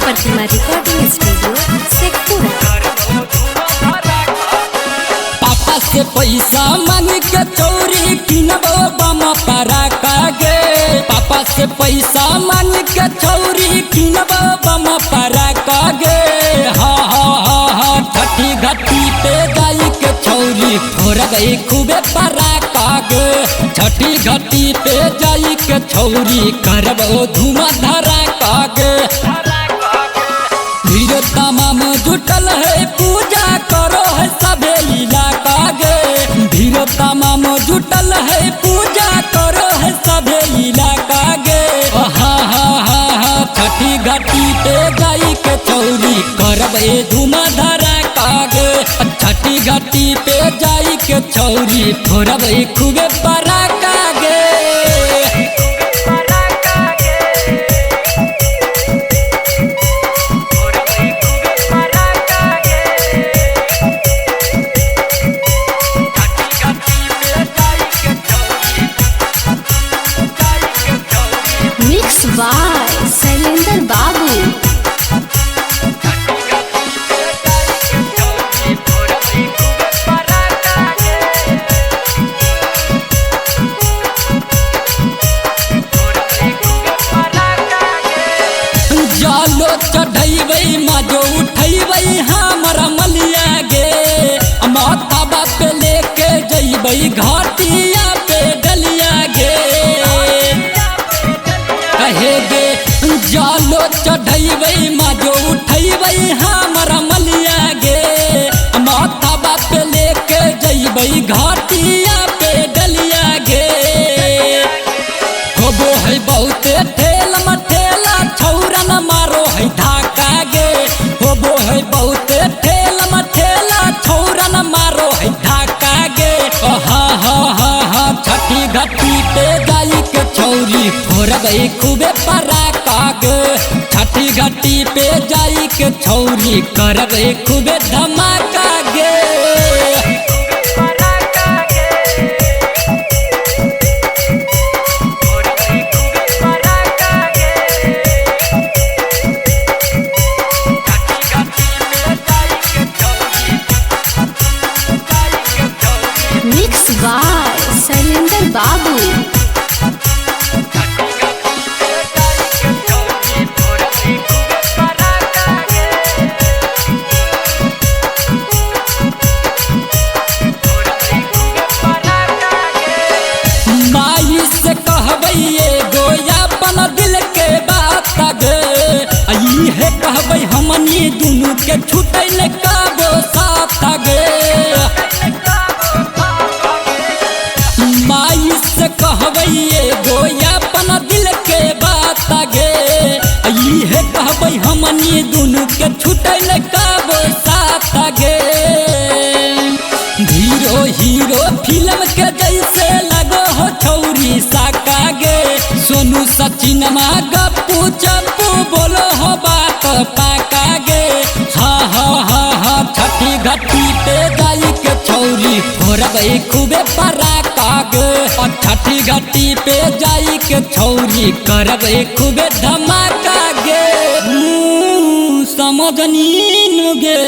प्रतिमा recording studio Sheikhpura. पापा से पैसा मांग के चोरी किनबो बम पराका गे। पापा से पैसा मांग के चोरी किनबो बम पराका गे। हा हा हा हा छठी घाटी पे जाई के चोरी फोड़ गई खूबे पराका गे। छठी घाटी पे जाई के चोरी करबो धुआं धराका गे। भीड़ तमाम जुटल है पूजा करो है सबे इलाका गे। भीड़ तमाम जुटल है पूजा करो है सबे इलाका गे। हा हा हा हा छठी घाटी पे जाई के चोरी करबे धुआं धराका गे। छठी घाटी पे जाई के चोरी फोड़बे खूबे पराका गे। मिक्स बाय शैलेंद्र बाबू। जालो चढ़ैबै माजो उठैबै हमर मलिया गे। माथा पे लेके जैबै घाटिया पे डलिया गे। कहे गे जालो चढ़ैबै माजो उठैबै हमर मलिया गे। माथा पे लेके जैबै घाटिया पे डलिया गे। होबो है बहुते ठेला मठेला छौरा न मारो है धाका गे। होबो है बहुते ठेला मठेला छौरा न मारो है धाका गे। हा हा हा हा छठी घाटी पे जाई के चोरी फोड़बै खूबे पराका गे। छठी घाटी पे जाई के चोरी करबै खूबे धमाका गे। मिक्स बाय शैलेंद्र बाबू। माई से कहबै एगो अपन दिल के बात गे। है कहबै हमनी दुनू के छूटै ले काबो साथ गे। माई से कहबै एगो अपन दिल के बात गे। है कहबै हमनी दुनू के छूटै ले काबो साथ गे। हीरो हीरो फिल्म के जैसे लगो हो छौरी साका गे। सोनू सचिन मा गप्पू चप्पू बोलो हो बात पाका गे। हा हा हा हा छठी घाटी पे जाई के चोरी फोड़बै खूबे पराका गे। छठी घाटी पे जाई के चोरी करबै खूबे धमाका गे। समझ नीन गे।